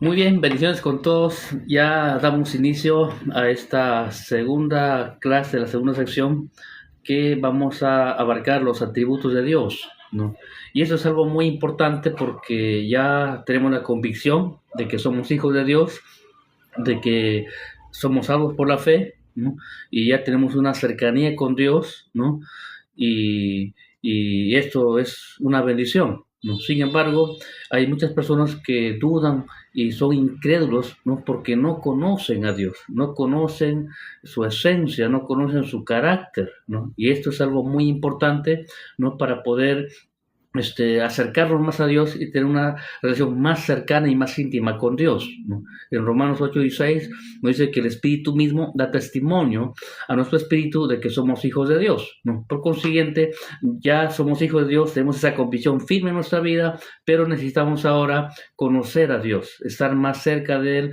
Muy bien, bendiciones con todos. Ya damos inicio a esta segunda clase, la segunda sección, que vamos a abarcar los atributos de Dios, ¿no? Y eso es algo muy importante porque ya tenemos la convicción de que somos hijos de Dios, de que somos salvos por la fe, ¿no? Y ya tenemos una cercanía con Dios, ¿no? Y, y esto es una bendición, ¿no? Sin embargo, hay muchas personas que dudan y son incrédulos, ¿no? Porque no conocen a Dios, no conocen su esencia, no conocen su carácter, ¿no? Y esto es algo muy importante, ¿no? Para poder acercarnos más a Dios y tener una relación más cercana y más íntima con Dios, ¿no? En Romanos 8:16 nos dice que el Espíritu mismo da testimonio a nuestro espíritu de que somos hijos de Dios, ¿no? Por consiguiente, ya somos hijos de Dios, tenemos esa convicción firme en nuestra vida, pero necesitamos ahora conocer a Dios, estar más cerca de Él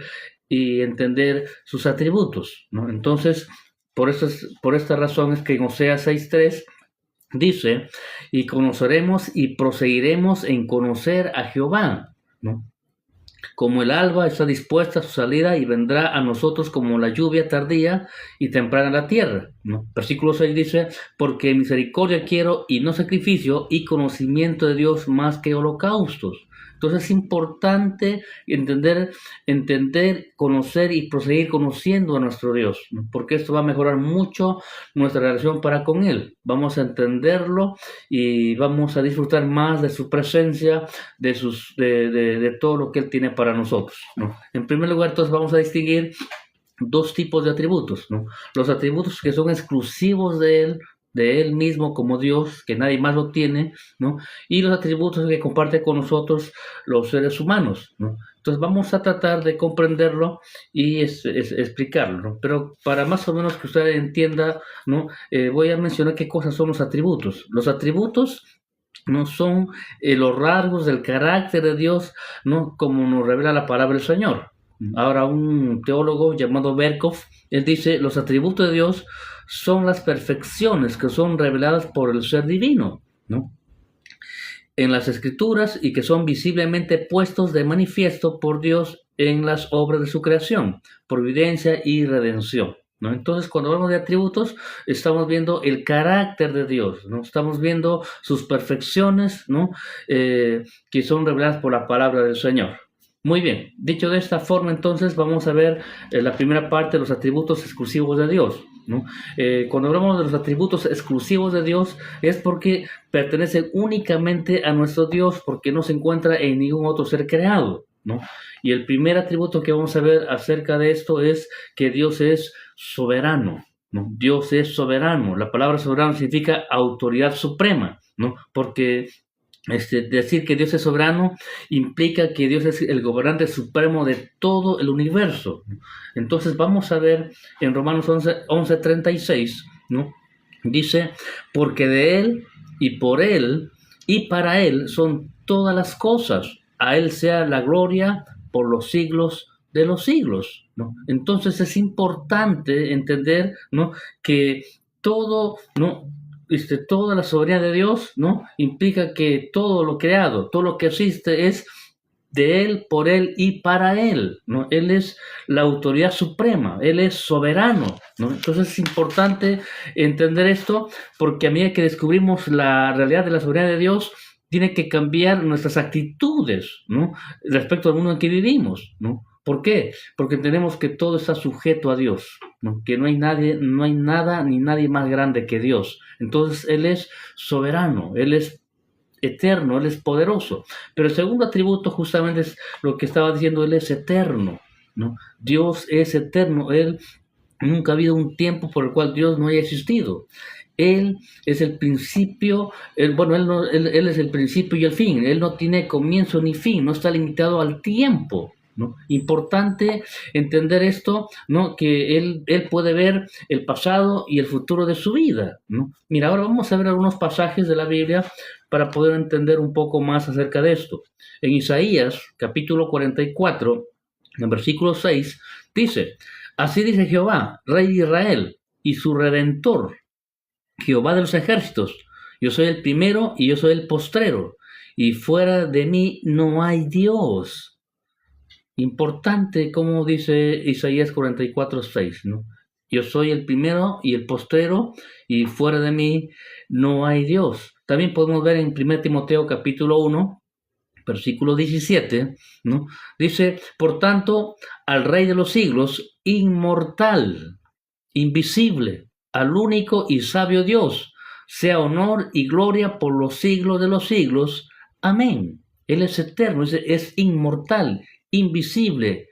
y entender sus atributos, ¿no? Entonces, por esta razón es que en Oseas 6:3 dice, y conoceremos y proseguiremos en conocer a Jehová, ¿no? Como el alba está dispuesta a su salida y vendrá a nosotros como la lluvia tardía y temprana en la tierra, ¿no? Versículo 6 dice, porque misericordia quiero y no sacrificio y conocimiento de Dios más que holocaustos. Entonces es importante entender, conocer y proseguir conociendo a nuestro Dios, ¿no? Porque esto va a mejorar mucho nuestra relación para con Él. Vamos a entenderlo y vamos a disfrutar más de su presencia, de todo lo que Él tiene para nosotros, ¿no? En primer lugar, entonces vamos a distinguir dos tipos de atributos, ¿no? Los atributos que son exclusivos de Él mismo como Dios, que nadie más lo tiene, ¿no? Y los atributos que comparte con nosotros los seres humanos, ¿no? Entonces vamos a tratar de comprenderlo y explicarlo, ¿no? Pero para más o menos que usted entienda, ¿no? Voy a mencionar qué cosas son los atributos. Los atributos no son los rasgos del carácter de Dios, ¿no? Como nos revela la palabra del Señor. Ahora un teólogo llamado Berkov, él dice, los atributos de Dios son las perfecciones que son reveladas por el ser divino, ¿no? En las escrituras y que son visiblemente puestos de manifiesto por Dios en las obras de su creación, providencia y redención, ¿no? Entonces, cuando hablamos de atributos, estamos viendo el carácter de Dios, ¿no? Estamos viendo sus perfecciones, ¿no? Que son reveladas por la palabra del Señor. Muy bien, dicho de esta forma, entonces vamos a ver la primera parte de los atributos exclusivos de Dios, ¿no? Cuando hablamos de los atributos exclusivos de Dios es porque pertenecen únicamente a nuestro Dios, porque no se encuentra en ningún otro ser creado, ¿no? Y el primer atributo que vamos a ver acerca de esto es que Dios es soberano, ¿no? Dios es soberano. La palabra soberano significa autoridad suprema, ¿no? Porque decir que Dios es soberano implica que Dios es el gobernante supremo de todo el universo. Entonces vamos a ver en Romanos 11:36, ¿no? Dice, porque de Él y por Él y para Él son todas las cosas. A Él sea la gloria por los siglos de los siglos, ¿no? Entonces es importante entender, ¿no? Que todo, ¿no? Toda la soberanía de Dios, ¿no? Implica que todo lo creado, todo lo que existe es de Él, por Él y para Él, ¿no? Él es la autoridad suprema, Él es soberano, ¿no? Entonces es importante entender esto porque a medida que descubrimos la realidad de la soberanía de Dios, tiene que cambiar nuestras actitudes, ¿no? Respecto al mundo en que vivimos, ¿no? ¿Por qué? Porque entendemos que todo está sujeto a Dios, ¿no? Que no hay nadie, no hay nada ni nadie más grande que Dios. Entonces Él es soberano, Él es eterno, Él es poderoso. Pero el segundo atributo justamente es lo que estaba diciendo, Él es eterno, ¿no? Dios es eterno, Él nunca ha habido un tiempo por el cual Dios no haya existido. Él es el principio, él es el principio y el fin. Él no tiene comienzo ni fin, no está limitado al tiempo, ¿no? Importante entender esto, ¿no? Que él puede ver el pasado y el futuro de su vida, ¿no? Mira, ahora vamos a ver algunos pasajes de la Biblia para poder entender un poco más acerca de esto. En Isaías, capítulo 44, en versículo 6, dice, así dice Jehová, Rey de Israel, y su Redentor, Jehová de los ejércitos, yo soy el primero y yo soy el postrero, y fuera de mí no hay Dios. Importante, como dice Isaías 44:6, ¿no? Yo soy el primero y el postero, y fuera de mí no hay Dios. También podemos ver en 1 Timoteo capítulo 1, versículo 17, ¿no? Dice, por tanto, al Rey de los siglos, inmortal, invisible, al único y sabio Dios, sea honor y gloria por los siglos de los siglos. Amén. Él es eterno, es inmortal, invisible,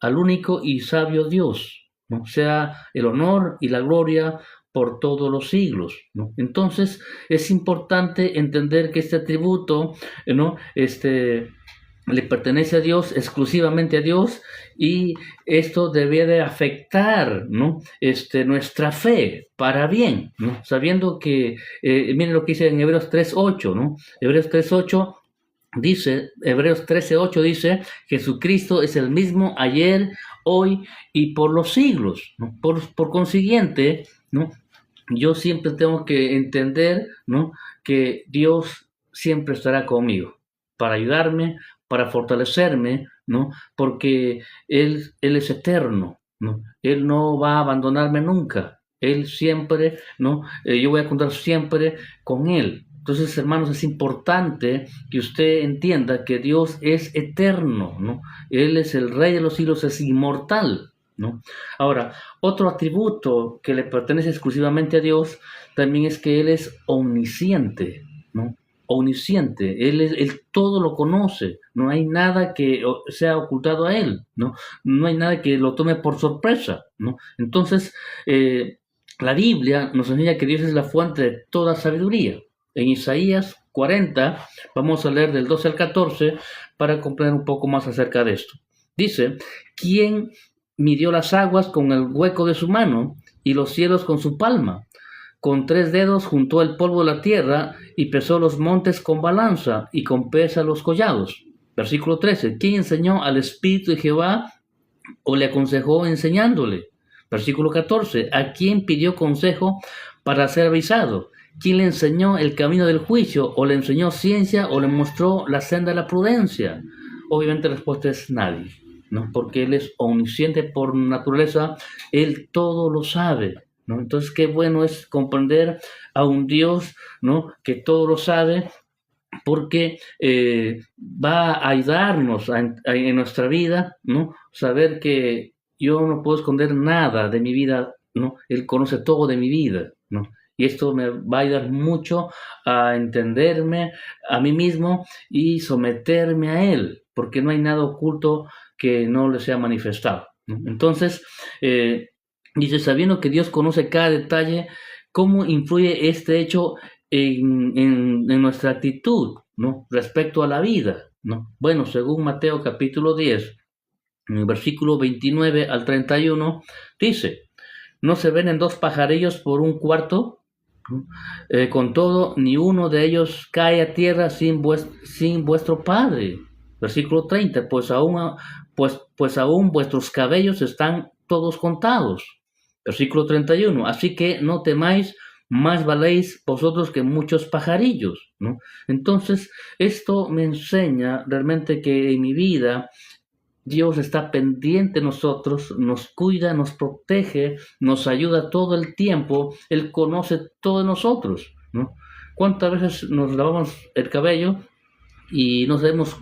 al único y sabio Dios, ¿no? Sea el honor y la gloria por todos los siglos, ¿no? Entonces es importante entender que este atributo, ¿no? Le pertenece a Dios, exclusivamente a Dios, y esto debe de afectar, ¿no? Nuestra fe para bien, ¿no? Sabiendo que, miren lo que dice en Hebreos 3:8, ¿no? Hebreos 3:8 dice, Hebreos 13:8 dice, Jesucristo es el mismo ayer, hoy y por los siglos, ¿no? Por consiguiente, ¿no? Yo siempre tengo que entender, ¿no? Que Dios siempre estará conmigo para ayudarme, para fortalecerme, ¿no? Porque Él es eterno, ¿no? Él no va a abandonarme nunca. Él siempre, ¿no? Yo voy a contar siempre con Él. Entonces, hermanos, es importante que usted entienda que Dios es eterno, ¿no? Él es el Rey de los siglos, es inmortal, ¿no? Ahora, otro atributo que le pertenece exclusivamente a Dios también es que Él es omnisciente, ¿no? Omnisciente, Él todo lo conoce, no hay nada que sea ocultado a Él, ¿no? No hay nada que lo tome por sorpresa, ¿no? Entonces, la Biblia nos enseña que Dios es la fuente de toda sabiduría. En Isaías 40, vamos a leer del 12 al 14 para comprender un poco más acerca de esto. Dice, ¿quién midió las aguas con el hueco de su mano y los cielos con su palma? Con 3 dedos juntó el polvo de la tierra y pesó los montes con balanza y con pesa los collados. Versículo 13. ¿Quién enseñó al Espíritu de Jehová o le aconsejó enseñándole? Versículo 14. ¿A quién pidió consejo para ser avisado? ¿Quién le enseñó el camino del juicio o le enseñó ciencia o le mostró la senda de la prudencia? Obviamente la respuesta es nadie, ¿no? Porque Él es omnisciente por naturaleza, Él todo lo sabe, ¿no? Entonces, qué bueno es comprender a un Dios, ¿no? Que todo lo sabe, porque va a ayudarnos en nuestra vida, ¿no? Saber que yo no puedo esconder nada de mi vida, ¿no? Él conoce todo de mi vida, ¿no? Y esto me va a ayudar mucho a entenderme a mí mismo y someterme a Él, porque no hay nada oculto que no le sea manifestado, ¿no? Entonces, dice, sabiendo que Dios conoce cada detalle, ¿cómo influye este hecho en nuestra actitud, ¿no? Respecto a la vida, ¿no? Bueno, según Mateo capítulo 10, en el versículo 29 al 31, dice, ¿no se venden 2 pajarillos por un cuarto? ¿No? Con todo, ni uno de ellos cae a tierra sin vuestro Padre. Versículo 30, pues aún vuestros cabellos están todos contados. Versículo 31, así que no temáis, más valéis vosotros que muchos pajarillos, ¿no? Entonces, esto me enseña realmente que en mi vida Dios está pendiente de nosotros, nos cuida, nos protege, nos ayuda todo el tiempo, Él conoce todo de nosotros, ¿no? ¿Cuántas veces nos lavamos el cabello y no sabemos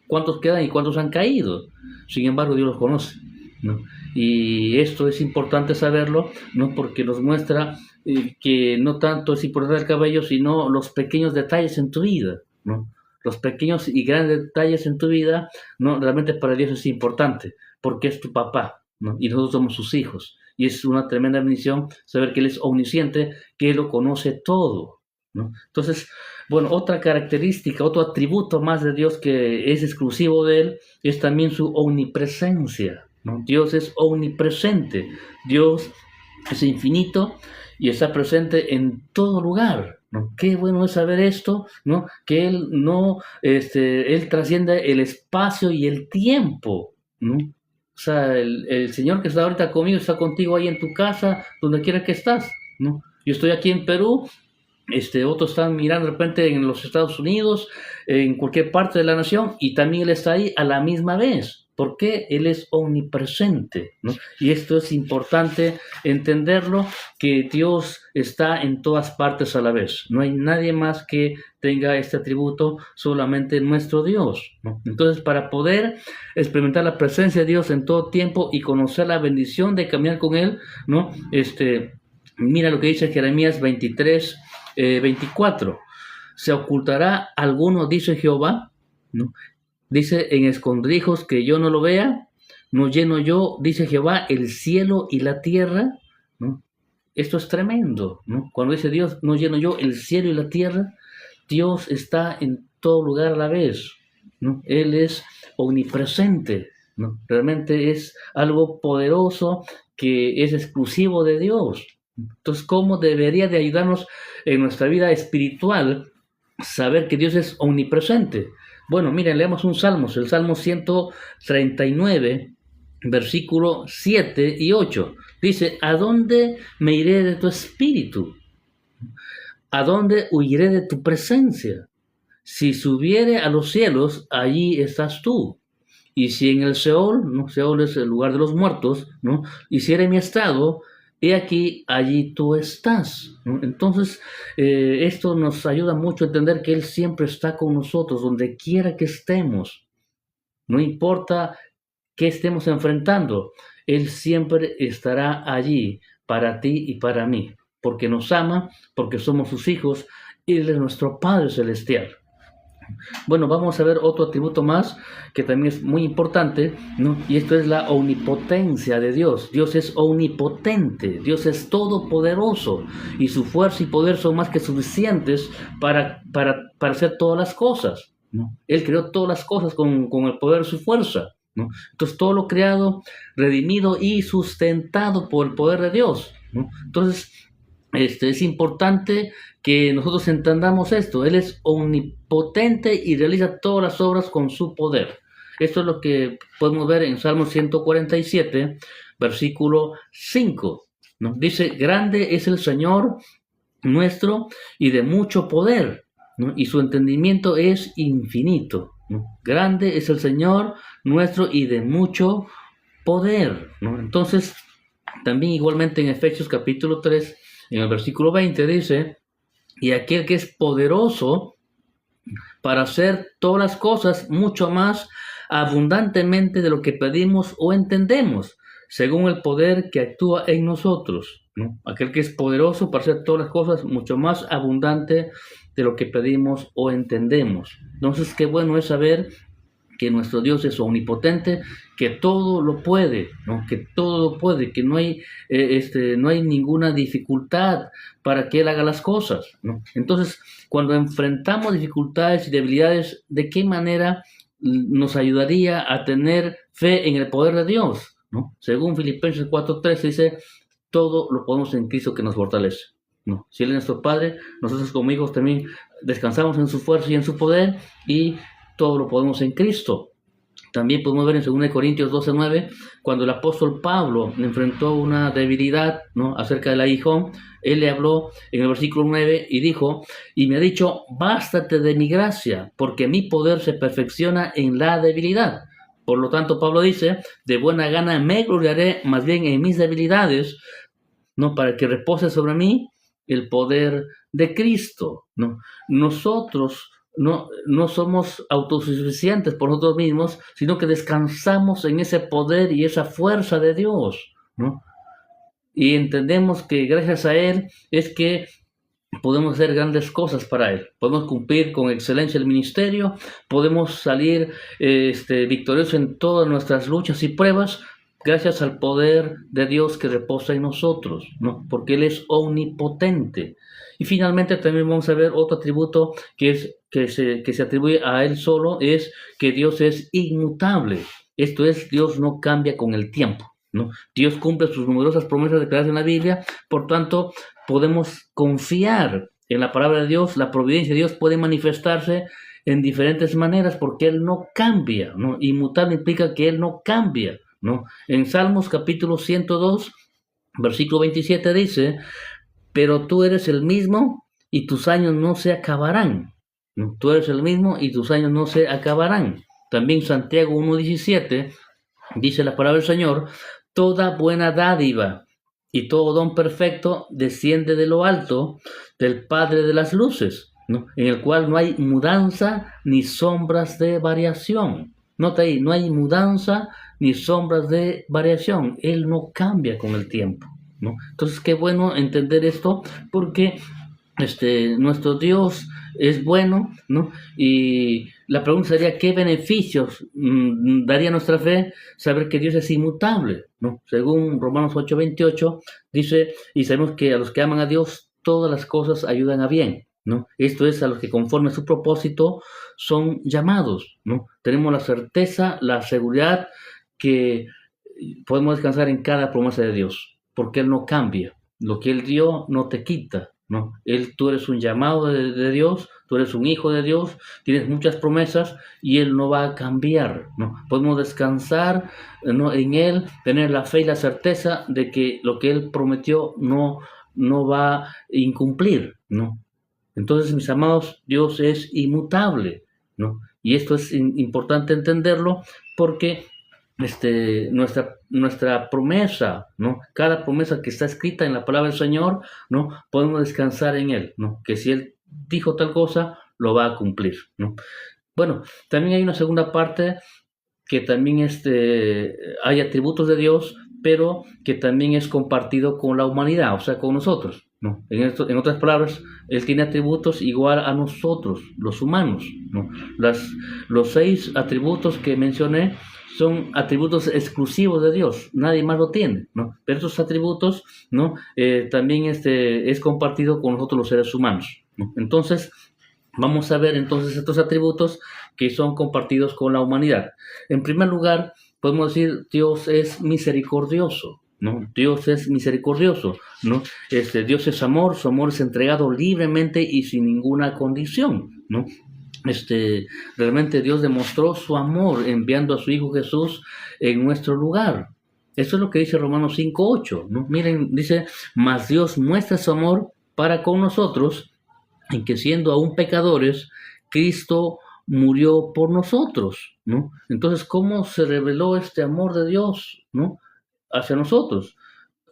cuántos quedan y cuántos han caído? Sin embargo, Dios los conoce, ¿no? Y esto es importante saberlo, ¿no? Porque nos muestra que no tanto es importante el cabello, sino los pequeños detalles en tu vida, ¿no? Los pequeños y grandes detalles en tu vida, ¿no? Realmente para Dios es importante, porque es tu papá, ¿no? Y nosotros somos sus hijos. Y es una tremenda bendición saber que Él es omnisciente, que Él lo conoce todo, ¿no? Entonces, bueno, otra característica, otro atributo más de Dios que es exclusivo de Él, es también su omnipresencia, ¿no? Dios es omnipresente, Dios es infinito y está presente en todo lugar, ¿no? Qué bueno es saber esto, ¿no? Que Él no, Él trasciende el espacio y el tiempo, ¿no? O sea, el Señor que está ahorita conmigo está contigo ahí en tu casa, donde quiera que estás, ¿no? Yo estoy aquí en Perú Otros están mirando de repente en los Estados Unidos, en cualquier parte de la nación, y también Él está ahí a la misma vez. ¿Por qué? Él es omnipresente, ¿no? Y esto es importante entenderlo, que Dios está en todas partes a la vez. No hay nadie más que tenga este atributo, solamente nuestro Dios, ¿no? Entonces, para poder experimentar la presencia de Dios en todo tiempo y conocer la bendición de caminar con Él, ¿no? Mira lo que dice Jeremías 23, 24. ¿Se ocultará alguno, dice Jehová? ¿No? Dice, en escondrijos que yo no lo vea, no lleno yo, dice Jehová, el cielo y la tierra, ¿no? Esto es tremendo, ¿no? Cuando dice Dios, no lleno yo el cielo y la tierra, Dios está en todo lugar a la vez, ¿no? Él es omnipresente, ¿no? Realmente es algo poderoso que es exclusivo de Dios. Entonces, ¿cómo debería de ayudarnos en nuestra vida espiritual saber que Dios es omnipresente? Bueno, miren, leemos un salmo, el Salmo 139, versículo 7 y 8. Dice, ¿a dónde me iré de tu espíritu? ¿A dónde huiré de tu presencia? Si subiere a los cielos, allí estás tú. Y si en el Seol, ¿no? Seol es el lugar de los muertos, ¿no? Hiciere mi estado, he aquí, allí tú estás, ¿no? Entonces, esto nos ayuda mucho a entender que Él siempre está con nosotros, donde quiera que estemos. No importa qué estemos enfrentando, Él siempre estará allí para ti y para mí, porque nos ama, porque somos sus hijos, y Él es nuestro Padre Celestial. Bueno, vamos a ver otro atributo más que también es muy importante, ¿no? Y esto es la omnipotencia de Dios. Dios es omnipotente, Dios es todopoderoso y su fuerza y poder son más que suficientes para hacer todas las cosas, ¿no? Él creó todas las cosas con el poder de su fuerza, ¿no? Entonces todo lo creado, redimido y sustentado por el poder de Dios, ¿no? Entonces, es importante que nosotros entendamos esto. Él es omnipotente y realiza todas las obras con su poder. Esto es lo que podemos ver en Salmo 147, versículo 5, ¿no? Dice, grande es el Señor nuestro y de mucho poder, ¿no? Y su entendimiento es infinito, ¿no? Grande es el Señor nuestro y de mucho poder, ¿no? Entonces, también igualmente en Efesios capítulo 3, en el versículo 20 dice, y aquel que es poderoso para hacer todas las cosas mucho más abundantemente de lo que pedimos o entendemos, según el poder que actúa en nosotros, ¿no? Aquel que es poderoso para hacer todas las cosas mucho más abundante de lo que pedimos o entendemos. Entonces, qué bueno es saber que nuestro Dios es omnipotente, que todo lo puede, ¿no? Que todo lo puede, que no hay, no hay ninguna dificultad para que Él haga las cosas, ¿no? Entonces, cuando enfrentamos dificultades y debilidades, ¿de qué manera nos ayudaría a tener fe en el poder de Dios, ¿no? Según Filipenses 4:13 dice, todo lo podemos en Cristo que nos fortalece, ¿no? Si Él es nuestro Padre, nosotros como hijos también descansamos en su fuerza y en su poder, y todo lo podemos en Cristo. También podemos ver en 2 Corintios 12:9, cuando el apóstol Pablo enfrentó una debilidad, ¿no? Acerca del aguijón, él le habló en el versículo 9 y dijo, y me ha dicho, bástate de mi gracia, porque mi poder se perfecciona en la debilidad. Por lo tanto, Pablo dice, de buena gana me gloriaré más bien en mis debilidades, ¿no? Para que repose sobre mí el poder de Cristo, ¿no? Nosotros no somos autosuficientes por nosotros mismos, sino que descansamos en ese poder y esa fuerza de Dios, ¿no? Y entendemos que gracias a Él es que podemos hacer grandes cosas para Él. Podemos cumplir con excelencia el ministerio, podemos salir victoriosos en todas nuestras luchas y pruebas, gracias al poder de Dios que reposa en nosotros, ¿no? Porque Él es omnipotente. Y finalmente también vamos a ver otro atributo que se atribuye a Él solo, es que Dios es inmutable. Esto es, Dios no cambia con el tiempo, ¿no? Dios cumple sus numerosas promesas declaradas en la Biblia, por tanto, podemos confiar en la palabra de Dios. La providencia de Dios puede manifestarse en diferentes maneras porque Él no cambia, ¿no? Inmutable implica que Él no cambia, ¿no? En Salmos capítulo 102, versículo 27 dice, pero tú eres el mismo y tus años no se acabarán. ¿No? Tú eres el mismo y tus años no se acabarán. También Santiago 1:17 dice la palabra del Señor: toda buena dádiva y todo don perfecto desciende de lo alto, del Padre de las luces, ¿no? En el cual no hay mudanza ni sombras de variación. Nota ahí, no hay mudanza ni sombras de variación. Él no cambia con el tiempo, ¿no? Entonces, qué bueno entender esto, porque nuestro Dios es bueno, ¿no? Y la pregunta sería, ¿qué beneficios daría nuestra fe saber que Dios es inmutable, ¿no? Según Romanos 8:28 dice, y sabemos que a los que aman a Dios todas las cosas ayudan a bien, ¿no? Esto es, a los que conforme a su propósito son llamados, ¿no? Tenemos la certeza, la seguridad que podemos descansar en cada promesa de Dios, porque Él no cambia. Lo que Él dio no te quita, ¿no? Tú eres un llamado de Dios, tú eres un hijo de Dios, tienes muchas promesas y Él no va a cambiar, ¿no? Podemos descansar, ¿no?, en Él, tener la fe y la certeza de que lo que Él prometió no va a incumplir, ¿no? Entonces, mis amados, Dios es inmutable, ¿no? Y esto es importante entenderlo, porque nuestra promesa, ¿no? Cada promesa que está escrita en la palabra del Señor, ¿no? Podemos descansar en Él, ¿no? Que si Él dijo tal cosa, lo va a cumplir, ¿no? Bueno, también hay una segunda parte que también hay atributos de Dios, pero que también es compartido con la humanidad, o sea, con nosotros, ¿no? En otras palabras, Él tiene atributos igual a nosotros, los humanos, ¿no? Los 6 atributos que mencioné son atributos exclusivos de Dios, nadie más lo tiene, ¿no? Pero esos atributos, ¿no?, también es compartido con nosotros los seres humanos, ¿no? Entonces, vamos a ver entonces estos atributos que son compartidos con la humanidad. En primer lugar, podemos decir, Dios es misericordioso, ¿no? Dios es misericordioso, ¿no? Dios es amor, su amor es entregado libremente y sin ninguna condición, ¿no? Realmente Dios demostró su amor enviando a su Hijo Jesús en nuestro lugar. Eso es lo que dice Romanos 5:8, ¿no? Miren, dice, mas Dios muestra su amor para con nosotros, en que siendo aún pecadores, Cristo murió por nosotros, ¿no? Entonces, ¿cómo se reveló este amor de Dios, ¿no?, hacia nosotros?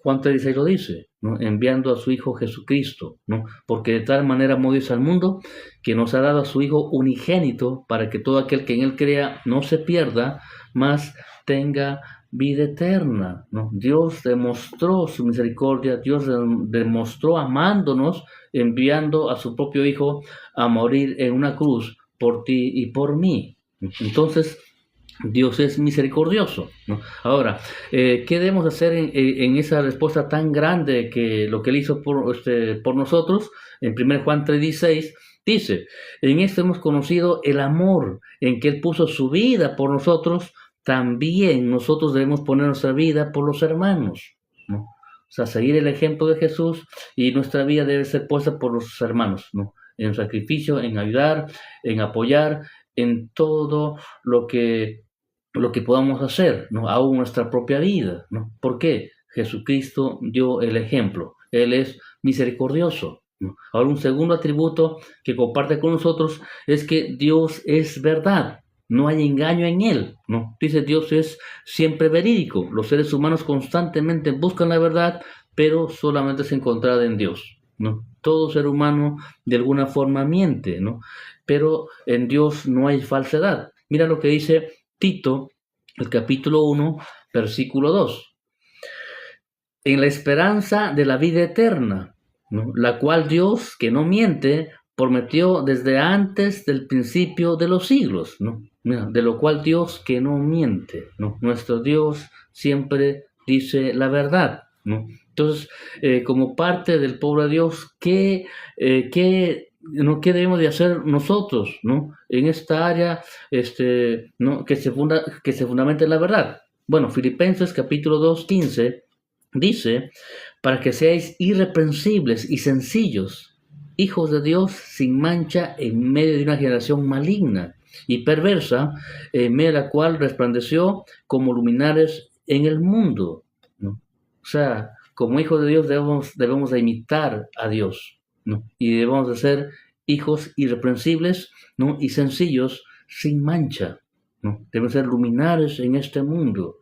Juan 3:16 lo dice, ¿no? Enviando a su Hijo Jesucristo, ¿no? Porque de tal manera amó Dios al mundo, que nos ha dado a su Hijo unigénito, para que todo aquel que en Él crea no se pierda, mas tenga vida eterna, ¿no? Dios demostró su misericordia, Dios demostró amándonos, enviando a su propio Hijo a morir en una cruz por ti y por mí. Entonces, Dios es misericordioso, ¿no? Ahora, ¿qué debemos hacer en esa respuesta tan grande que lo que Él hizo por nosotros? En 1 Juan 3:16 dice, en esto hemos conocido el amor en que Él puso su vida por nosotros, también nosotros debemos poner nuestra vida por los hermanos, ¿no? O sea, seguir el ejemplo de Jesús, y nuestra vida debe ser puesta por los hermanos, ¿no? En sacrificio, en ayudar, en apoyar, en todo lo que podamos hacer, ¿no? Aún nuestra propia vida, ¿no? ¿Por qué? Jesucristo dio el ejemplo. Él es misericordioso, ¿no? Ahora, un segundo atributo que comparte con nosotros es que Dios es verdad. No hay engaño en Él, ¿no? Dice, Dios es siempre verídico. Los seres humanos constantemente buscan la verdad, pero solamente es encontrada en Dios, ¿no? Todo ser humano de alguna forma miente, ¿no? Pero en Dios no hay falsedad. Mira lo que dice Tito, el capítulo 1, versículo 2. En la esperanza de la vida eterna, ¿no?, la cual Dios, que no miente, prometió desde antes del principio de los siglos, ¿no? Mira, de lo cual Dios, que no miente, ¿no? Nuestro Dios siempre dice la verdad, ¿no? Entonces, como parte del pueblo de Dios, ¿qué debemos de hacer nosotros, ¿no?, en esta área, ¿no?, que se fundamenta en la verdad? Bueno, Filipenses capítulo 2:15 dice, para que seáis irreprensibles y sencillos, hijos de Dios sin mancha en medio de una generación maligna y perversa, en medio de la cual resplandeció como luminares en el mundo, ¿no? O sea, como hijos de Dios debemos de imitar a Dios, ¿no? Y debemos de ser hijos irreprensibles, ¿no? Y sencillos, sin mancha, ¿no? Debemos ser luminares en este mundo,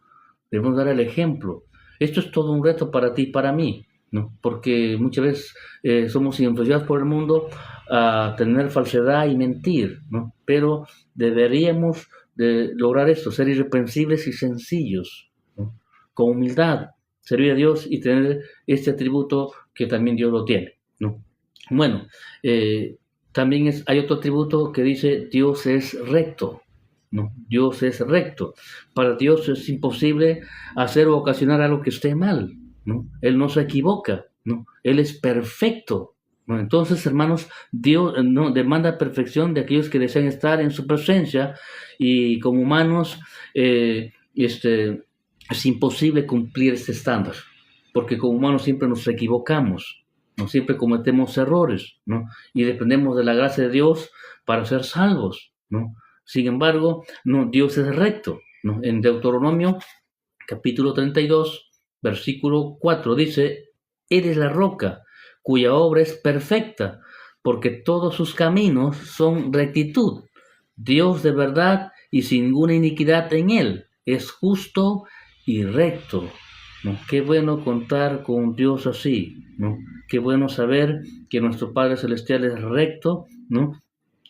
debemos dar el ejemplo. Esto es todo un reto para ti y para mí, ¿no? Porque muchas veces somos influenciados por el mundo a tener falsedad y mentir, ¿no? Pero deberíamos de lograr esto, ser irreprensibles y sencillos, ¿no? Con humildad, servir a Dios y tener este atributo que también Dios lo tiene, ¿no? Bueno, también hay otro atributo que dice Dios es recto, ¿no? Dios es recto. Para Dios es imposible hacer o ocasionar algo que esté mal, ¿no? Él no se equivoca, ¿no? Él es perfecto, ¿no? Entonces, hermanos, Dios no demanda perfección de aquellos que desean estar en su presencia y como humanos es imposible cumplir este estándar, porque como humanos siempre nos equivocamos, no siempre cometemos errores, ¿no? Y dependemos de la gracia de Dios para ser salvos, ¿no? Sin embargo, no, Dios es recto, ¿no? En Deuteronomio capítulo 32, versículo 4 dice, eres la roca cuya obra es perfecta, porque todos sus caminos son rectitud. Dios de verdad y sin ninguna iniquidad en él, es justo y recto, ¿no? Qué bueno contar con un Dios así, ¿no? Qué bueno saber que nuestro Padre Celestial es recto, ¿no?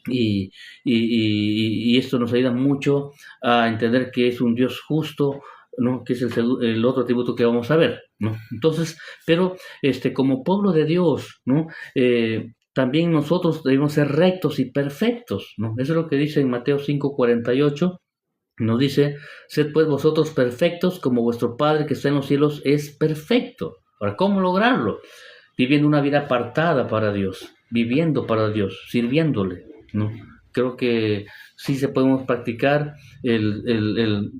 Y, y esto nos ayuda mucho a entender que es un Dios justo, ¿no? Que es el otro atributo que vamos a ver, ¿no? Entonces, pero como pueblo de Dios, ¿no? También nosotros debemos ser rectos y perfectos, ¿no? Eso es lo que dice en Mateo 5:48. Nos dice, sed pues vosotros perfectos como vuestro Padre que está en los cielos es perfecto. Ahora, ¿cómo lograrlo? Viviendo una vida apartada para Dios, viviendo para Dios, sirviéndole, ¿no? Creo que sí se podemos practicar el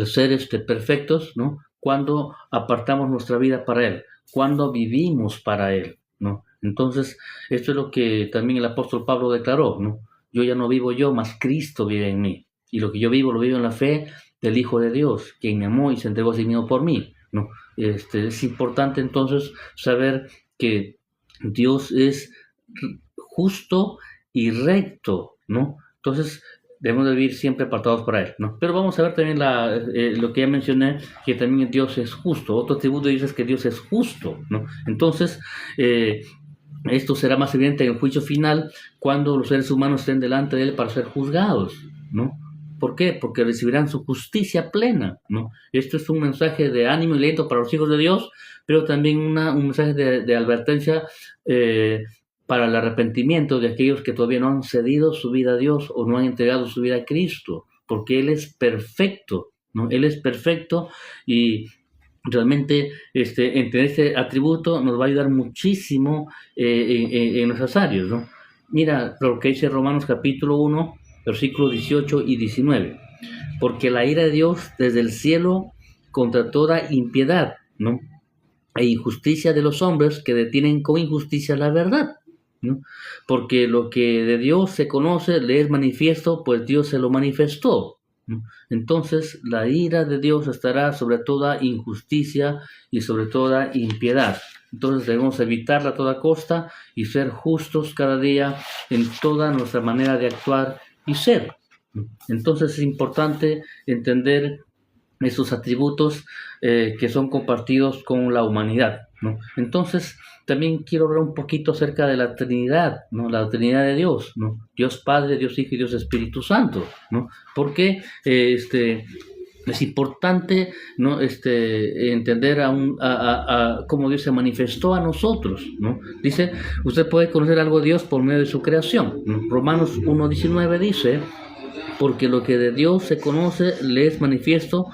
ser perfectos, ¿no? Cuando apartamos nuestra vida para Él, cuando vivimos para Él, ¿no? Entonces, esto es lo que también el apóstol Pablo declaró, ¿no? Yo ya no vivo yo, mas Cristo vive en mí. Y lo que yo vivo, lo vivo en la fe del Hijo de Dios, quien me amó y se entregó a sí mismo por mí, ¿no? Es importante entonces saber que Dios es justo y recto, ¿no? Entonces debemos de vivir siempre apartados para Él, ¿no? Pero vamos a ver también lo que ya mencioné, que también Dios es justo. Otro atributo dice que Dios es justo, ¿no? Entonces, esto será más evidente en el juicio final cuando los seres humanos estén delante de Él para ser juzgados, ¿no? ¿Por qué? Porque recibirán su justicia plena, ¿no? Esto es un mensaje de ánimo y aliento para los hijos de Dios, pero también un mensaje de advertencia para el arrepentimiento de aquellos que todavía no han cedido su vida a Dios o no han entregado su vida a Cristo, porque Él es perfecto, ¿no? Él es perfecto y realmente entender este atributo nos va a ayudar muchísimo en nuestras áreas, ¿no? Mira lo que dice Romanos capítulo 1, versículos 18 y 19. Porque la ira de Dios desde el cielo contra toda impiedad, ¿no? E injusticia de los hombres que detienen con injusticia la verdad, ¿no? Porque lo que de Dios se conoce le es manifiesto, pues Dios se lo manifestó, ¿no? Entonces la ira de Dios estará sobre toda injusticia y sobre toda impiedad. Entonces debemos evitarla a toda costa y ser justos cada día en toda nuestra manera de actuar y ser, ¿no? Entonces es importante entender esos atributos que son compartidos con la humanidad, ¿no? Entonces, también quiero hablar un poquito acerca de la Trinidad, ¿no? La Trinidad de Dios, ¿no? Dios Padre, Dios Hijo y Dios Espíritu Santo, ¿no? Porque es importante, ¿no? Entender cómo Dios se manifestó a nosotros, ¿no? Dice, usted puede conocer algo de Dios por medio de su creación, ¿no? Romanos 1:19 dice, porque lo que de Dios se conoce le es manifiesto,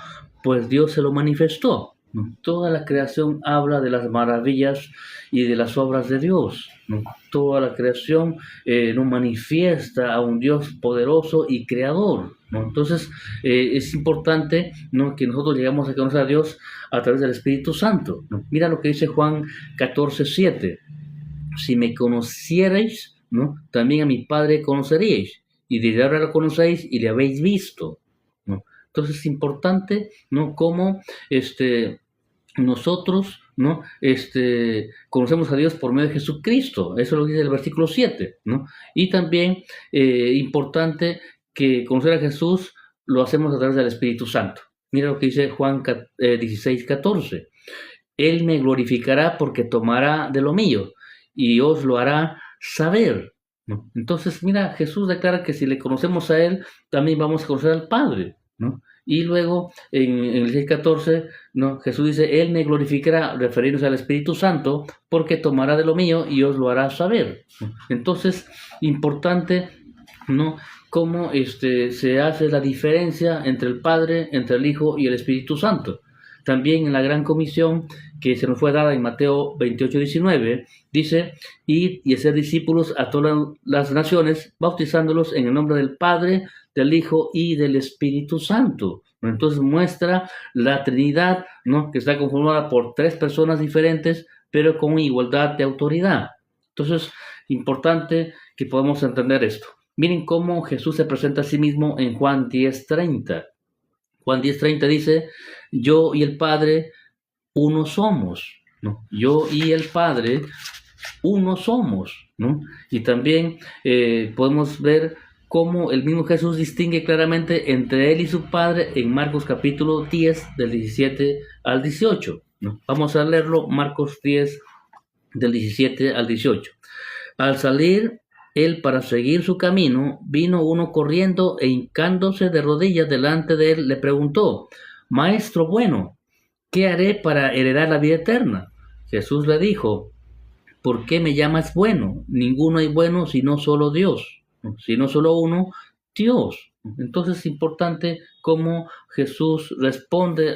pues Dios se lo manifestó, ¿no? Toda la creación habla de las maravillas y de las obras de Dios, ¿no? Toda la creación nos manifiesta a un Dios poderoso y creador, ¿no? Entonces es importante, ¿no? Que nosotros llegamos a conocer a Dios a través del Espíritu Santo, ¿no? Mira lo que dice Juan 14:7. Si me conocierais, ¿no? También a mi Padre conoceríais, y desde ahora lo conocéis y le habéis visto, ¿no? Entonces es importante, ¿no? Cómo nosotros, ¿no? Conocemos a Dios por medio de Jesucristo, eso lo dice el versículo 7, ¿no? Y también importante que conocer a Jesús lo hacemos a través del Espíritu Santo. Mira lo que dice Juan 16, 14. Él me glorificará porque tomará de lo mío y os lo hará saber, ¿no? Entonces, mira, Jesús declara que si le conocemos a Él, también vamos a conocer al Padre, ¿no? Y luego en el 6:14, ¿no? Jesús dice, Él me glorificará, refiriéndose al Espíritu Santo, porque tomará de lo mío y os lo hará saber, ¿no? Entonces, importante, ¿no? Cómo se hace la diferencia entre el Padre, entre el Hijo y el Espíritu Santo. También en la gran comisión que se nos fue dada en Mateo 28:19, dice, id y hacer discípulos a todas las naciones, bautizándolos en el nombre del Padre, del Hijo y del Espíritu Santo. Entonces muestra la Trinidad, ¿no? Que está conformada por tres personas diferentes, pero con igualdad de autoridad. Entonces, importante que podamos entender esto. Miren cómo Jesús se presenta a sí mismo en Juan 10:30. Juan 10:30 dice, yo y el Padre uno somos, ¿no? Yo y el Padre uno somos, ¿no? Y también podemos ver cómo el mismo Jesús distingue claramente entre él y su Padre en Marcos capítulo 10, del 17 al 18, ¿no? Vamos a leerlo, Marcos 10, del 17 al 18. Al salir él para seguir su camino, vino uno corriendo e hincándose de rodillas delante de él, le preguntó, Maestro bueno, ¿qué haré para heredar la vida eterna? Jesús le dijo, ¿por qué me llamas bueno? Ninguno hay bueno sino solo Dios, sino solo uno, Dios. Entonces es importante cómo Jesús responde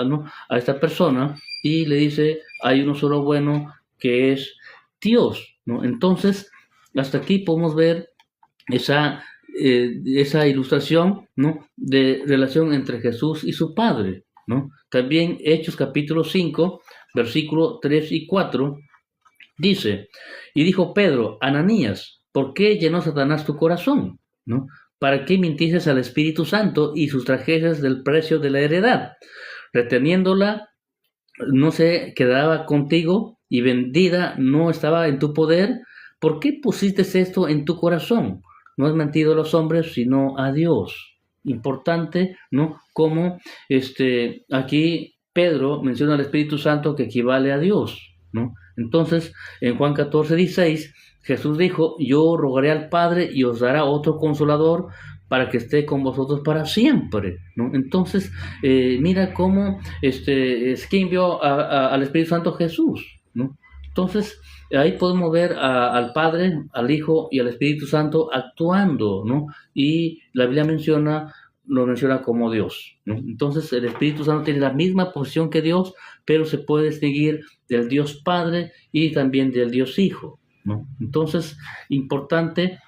¿no? a esta persona y le dice, hay uno solo bueno que es Dios, ¿no? Entonces, hasta aquí podemos ver esa ilustración, ¿no? De relación entre Jesús y su Padre, ¿no? También Hechos capítulo 5, versículo 3 y 4, dice, y dijo Pedro, Ananías, ¿por qué llenó Satanás tu corazón? ¿No? ¿Para qué mintieses al Espíritu Santo y sustrajeses del precio de la heredad? Reteniéndola, no se quedaba contigo y vendida no estaba en tu poder. ¿Por qué pusiste esto en tu corazón? No has mentido a los hombres, sino a Dios. Importante, ¿no? Como aquí Pedro menciona al Espíritu Santo que equivale a Dios, ¿no? Entonces, en Juan 14:16, Jesús dijo, yo rogaré al Padre y os dará otro consolador para que esté con vosotros para siempre, ¿no? Entonces, mira cómo es que envió al Espíritu Santo Jesús, ¿no? Entonces, ahí podemos ver al Padre, al Hijo y al Espíritu Santo actuando, ¿no? Y la Biblia lo menciona como Dios, ¿no? Entonces, el Espíritu Santo tiene la misma posición que Dios, pero se puede distinguir del Dios Padre y también del Dios Hijo, ¿no? Entonces, importante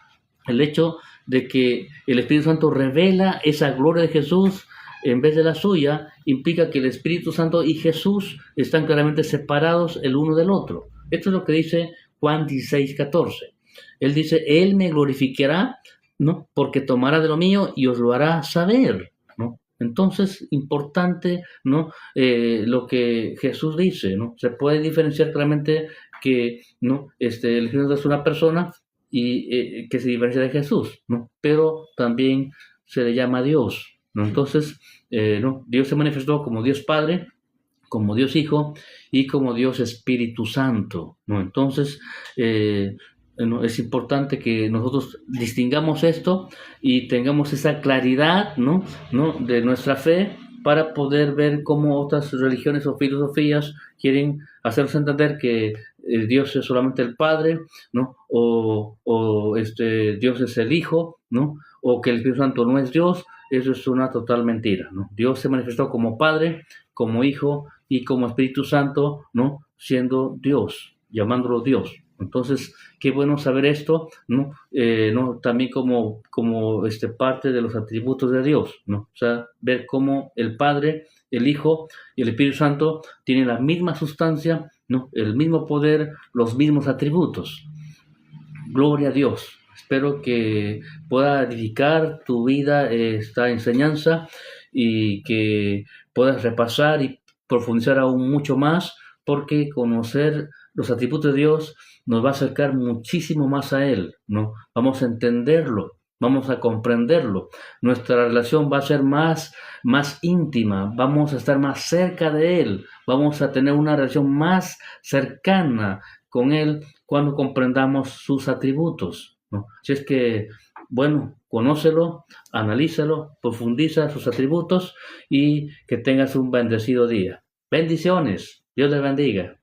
el hecho de que el Espíritu Santo revela esa gloria de Jesús en vez de la suya, implica que el Espíritu Santo y Jesús están claramente separados el uno del otro. Esto es lo que dice Juan 16:14. Él dice, Él me glorificará, ¿no? Porque tomará de lo mío y os lo hará saber, ¿no? Entonces, importante, ¿no? Lo que Jesús dice, ¿no? Se puede diferenciar claramente que, ¿no? El Espíritu es una persona y que se diferencia de Jesús, ¿no? Pero también se le llama Dios, ¿no? Entonces, ¿no? Dios se manifestó como Dios Padre, como Dios Hijo y como Dios Espíritu Santo, ¿no? Entonces, ¿no? Es importante que nosotros distingamos esto y tengamos esa claridad, ¿no? De nuestra fe para poder ver cómo otras religiones o filosofías quieren hacernos entender que Dios es solamente el Padre, ¿no? O Dios es el Hijo, ¿no? O que el Espíritu Santo no es Dios. Eso es una total mentira, ¿no? Dios se manifestó como Padre, como Hijo y como Espíritu Santo, ¿no? Siendo Dios, llamándolo Dios. Entonces, qué bueno saber esto, ¿no? ¿No? También como parte de los atributos de Dios, ¿no? O sea, ver cómo el Padre, el Hijo y el Espíritu Santo tienen la misma sustancia, ¿no? El mismo poder, los mismos atributos. Gloria a Dios. Espero que pueda edificar tu vida esta enseñanza y que puedas repasar y profundizar aún mucho más, porque conocer los atributos de Dios nos va a acercar muchísimo más a Él, ¿no? Vamos a entenderlo, vamos a comprenderlo. Nuestra relación va a ser más íntima, vamos a estar más cerca de Él, vamos a tener una relación más cercana con Él cuando comprendamos sus atributos, ¿no? Si es que, bueno, conócelo, analízalo, profundiza sus atributos y que tengas un bendecido día. Bendiciones. Dios les bendiga.